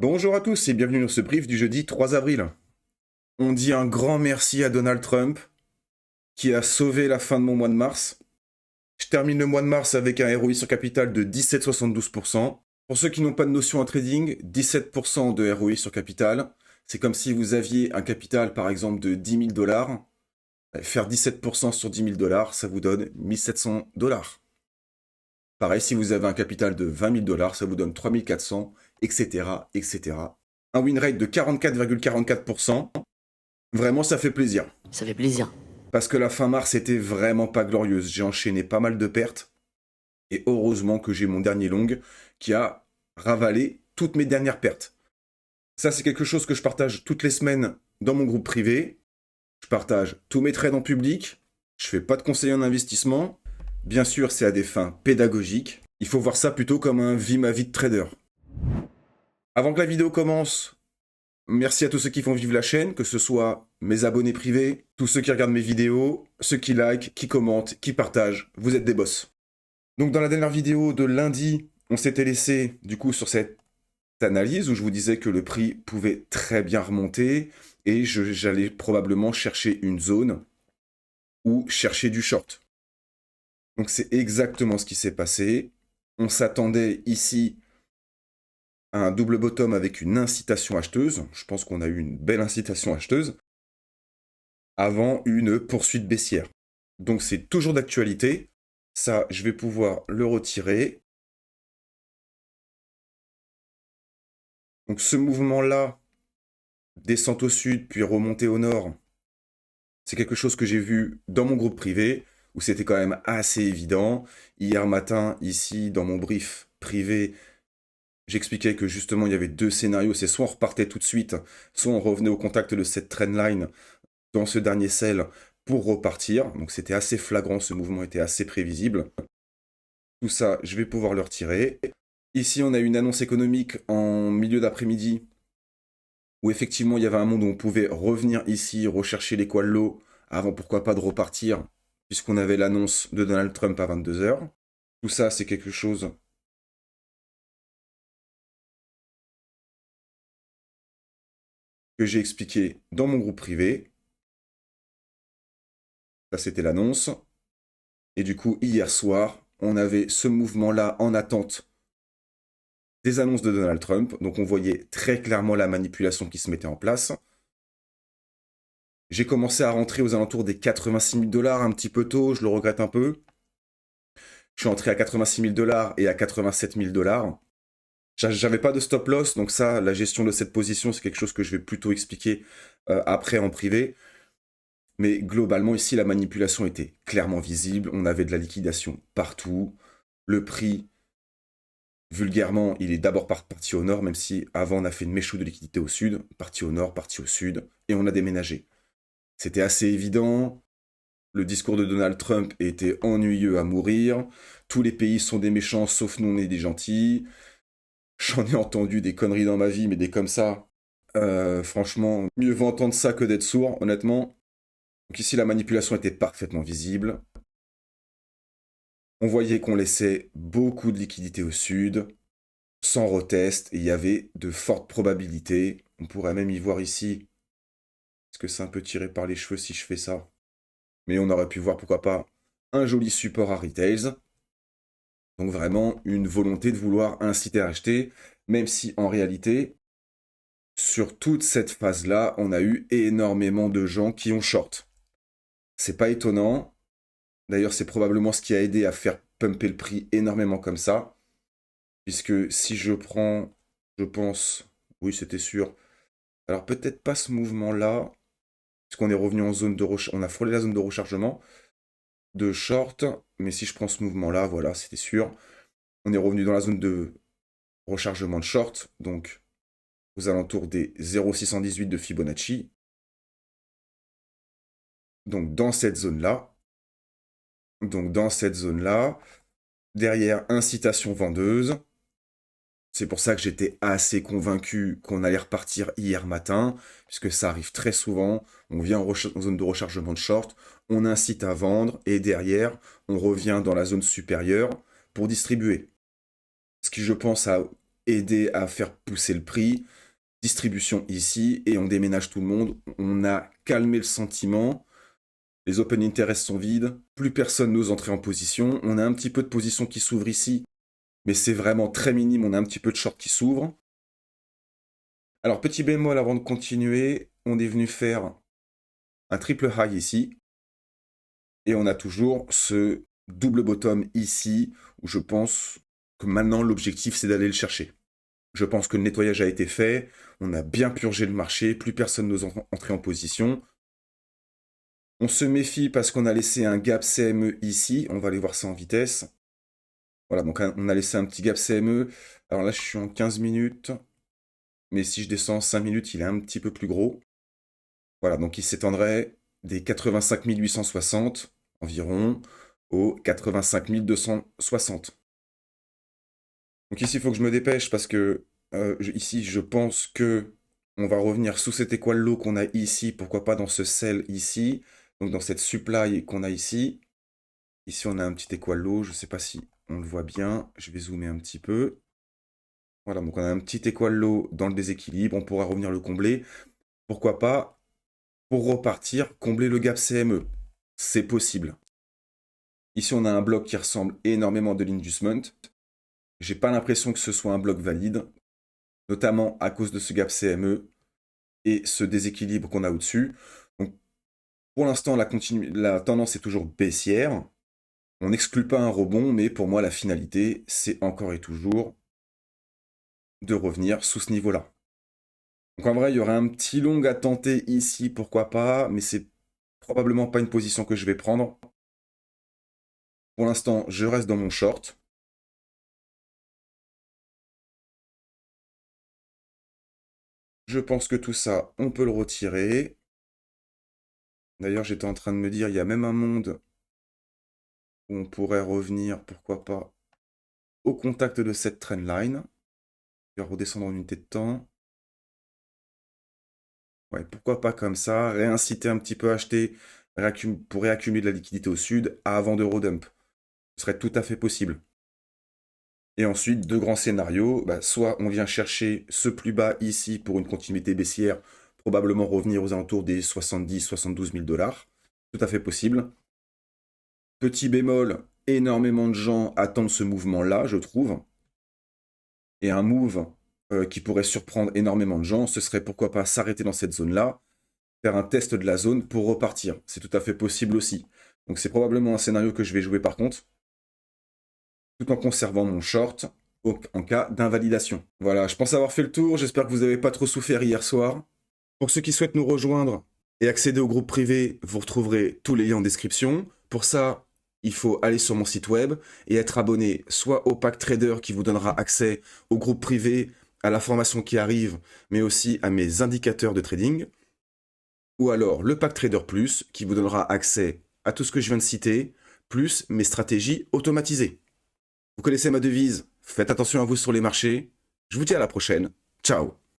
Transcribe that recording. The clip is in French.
Bonjour à tous et bienvenue dans ce brief du jeudi 3 avril. On dit un grand merci à Donald Trump qui a sauvé la fin de mon mois de mars. Je termine le mois de mars avec un ROI sur capital de 17,72%. Pour ceux qui n'ont pas de notion en trading, 17% de ROI sur capital, c'est comme si vous aviez un capital par exemple de 10 000 dollars. Faire 17% sur 10 000 dollars, ça vous donne 1700 dollars. Pareil, si vous avez un capital de 20 000 dollars, ça vous donne 3400, etc., etc. Un win rate de 44,44%. Vraiment, ça fait plaisir. Ça fait plaisir. Parce que la fin mars était vraiment pas glorieuse. J'ai enchaîné pas mal de pertes. Et heureusement que j'ai mon dernier long qui a ravalé toutes mes dernières pertes. Ça, c'est quelque chose que je partage toutes les semaines dans mon groupe privé. Je partage tous mes trades en public. Je fais pas de conseil en investissement. Bien sûr, c'est à des fins pédagogiques. Il faut voir ça plutôt comme un vie ma vie de trader. Avant que la vidéo commence, merci à tous ceux qui font vivre la chaîne, que ce soit mes abonnés privés, tous ceux qui regardent mes vidéos, ceux qui likent, qui commentent, qui partagent. Vous êtes des boss. Donc dans la dernière vidéo de lundi, on s'était laissé du coup sur cette analyse où je vous disais que le prix pouvait très bien remonter et j'allais probablement chercher une zone ou chercher du short. Donc c'est exactement ce qui s'est passé. On s'attendait ici à un double bottom avec une incitation acheteuse. Je pense qu'on a eu une belle incitation acheteuse avant une poursuite baissière. Donc c'est toujours d'actualité. Ça, je vais pouvoir le retirer. Donc ce mouvement-là, descente au sud, puis remontée au nord, c'est quelque chose que j'ai vu dans mon groupe privé, où c'était quand même assez évident. Hier matin, ici, dans mon brief privé, j'expliquais que justement, il y avait deux scénarios. C'est soit on repartait tout de suite, soit on revenait au contact de cette trendline dans ce dernier sell pour repartir. Donc c'était assez flagrant, ce mouvement était assez prévisible. Tout ça, je vais pouvoir le retirer. Ici, on a une annonce économique en milieu d'après-midi où effectivement il y avait un monde où on pouvait revenir ici, rechercher les coils low avant pourquoi pas de repartir, puisqu'on avait l'annonce de Donald Trump à 22h. Tout ça, c'est quelque chose que j'ai expliqué dans mon groupe privé. Ça, c'était l'annonce. Et du coup, hier soir, on avait ce mouvement-là en attente des annonces de Donald Trump. Donc on voyait très clairement la manipulation qui se mettait en place. J'ai commencé à rentrer aux alentours des 86 000 dollars un petit peu tôt, je le regrette un peu. Je suis entré à 86 000 dollars et à 87 000 dollars. J'avais pas de stop loss, donc ça, la gestion de cette position, c'est quelque chose que je vais plutôt expliquer après en privé. Mais globalement, ici, la manipulation était clairement visible. On avait de la liquidation partout. Le prix, vulgairement, il est d'abord parti au nord, même si avant on a fait une méchou de liquidité au sud. Parti au nord, parti au sud, et on a déménagé. C'était assez évident. Le discours de Donald Trump était ennuyeux à mourir. Tous les pays sont des méchants, sauf nous, on est des gentils. J'en ai entendu des conneries dans ma vie, mais des comme ça. Franchement, mieux vaut entendre ça que d'être sourd, honnêtement. Donc ici, la manipulation était parfaitement visible. On voyait qu'on laissait beaucoup de liquidités au sud, sans retest, et il y avait de fortes probabilités. On pourrait même y voir ici, parce que c'est un peu tiré par les cheveux si je fais ça. Mais on aurait pu voir, pourquoi pas, un joli support à retails. Donc vraiment une volonté de vouloir inciter à acheter, même si en réalité, sur toute cette phase-là, on a eu énormément de gens qui ont short. C'est pas étonnant. D'ailleurs, c'est probablement ce qui a aidé à faire pumper le prix énormément comme ça. Puisque si je prends, je pense, oui, c'était sûr. Alors peut-être pas ce mouvement-là, puisqu'on est revenu en zone de rechargement, on a frôlé la zone de rechargement de short, mais si je prends ce mouvement-là, voilà, c'était sûr. On est revenu dans la zone de rechargement de short, donc aux alentours des 0,618 de Fibonacci. Donc dans cette zone-là, derrière incitation vendeuse. C'est pour ça que j'étais assez convaincu qu'on allait repartir hier matin, puisque ça arrive très souvent. On vient en zone de rechargement de short, on incite à vendre, et derrière, on revient dans la zone supérieure pour distribuer. Ce qui, je pense, a aider à faire pousser le prix. Distribution ici, et on déménage tout le monde. On a calmé le sentiment. Les open interest sont vides. Plus personne n'ose entrer en position. On a un petit peu de position qui s'ouvre ici, mais c'est vraiment très minime. On a un petit peu de short qui s'ouvre. Alors, petit bémol avant de continuer, on est venu faire un triple high ici. Et on a toujours ce double bottom ici, où je pense que maintenant l'objectif c'est d'aller le chercher. Je pense que le nettoyage a été fait, on a bien purgé le marché, plus personne n'ose entrer en position. On se méfie parce qu'on a laissé un gap CME ici, on va aller voir ça en vitesse. Voilà, donc on a laissé un petit gap CME. Alors là, je suis en 15 minutes, mais si je descends 5 minutes, il est un petit peu plus gros. Voilà, donc il s'étendrait des 85 860 environ aux 85 260. Donc ici, il faut que je me dépêche parce que ici, je pense que on va revenir sous cet équal low qu'on a ici, pourquoi pas dans ce sell ici, donc dans cette supply qu'on a ici. Ici, on a un petit équal low, je ne sais pas si on le voit bien, je vais zoomer un petit peu. Voilà, donc on a un petit équal low dans le déséquilibre, on pourra revenir le combler. Pourquoi pas, pour repartir, combler le gap CME. C'est possible. Ici, on a un bloc qui ressemble énormément de l'inducement. J'ai pas l'impression que ce soit un bloc valide, notamment à cause de ce gap CME et ce déséquilibre qu'on a au-dessus. Donc, pour l'instant, la tendance est toujours baissière. On n'exclut pas un rebond, mais pour moi, la finalité, c'est encore et toujours de revenir sous ce niveau-là. Donc en vrai, il y aurait un petit long à tenter ici, pourquoi pas, mais c'est probablement pas une position que je vais prendre. Pour l'instant, je reste dans mon short. Je pense que tout ça, on peut le retirer. D'ailleurs, j'étais en train de me dire, il y a même un monde où on pourrait revenir, pourquoi pas, au contact de cette trendline. Je vais redescendre en unité de temps. Ouais, pourquoi pas comme ça, réinciter un petit peu à acheter pour réaccumuler de la liquidité au sud avant de redump. Ce serait tout à fait possible. Et ensuite, deux grands scénarios. Soit on vient chercher ce plus bas ici pour une continuité baissière, probablement revenir aux alentours des 70-72 000 dollars. Tout à fait possible. Petit bémol, énormément de gens attendent ce mouvement-là, je trouve. Et un move qui pourrait surprendre énormément de gens, ce serait pourquoi pas s'arrêter dans cette zone-là, faire un test de la zone pour repartir. C'est tout à fait possible aussi. Donc c'est probablement un scénario que je vais jouer par contre, tout en conservant mon short en cas d'invalidation. Voilà, je pense avoir fait le tour, j'espère que vous n'avez pas trop souffert hier soir. Pour ceux qui souhaitent nous rejoindre et accéder au groupe privé, vous retrouverez tous les liens en description. Pour ça, il faut aller sur mon site web et être abonné soit au pack trader qui vous donnera accès au groupe privé, à la formation qui arrive, mais aussi à mes indicateurs de trading, ou alors le pack trader plus qui vous donnera accès à tout ce que je viens de citer, plus mes stratégies automatisées. Vous connaissez ma devise, faites attention à vous sur les marchés. Je vous dis à la prochaine. Ciao.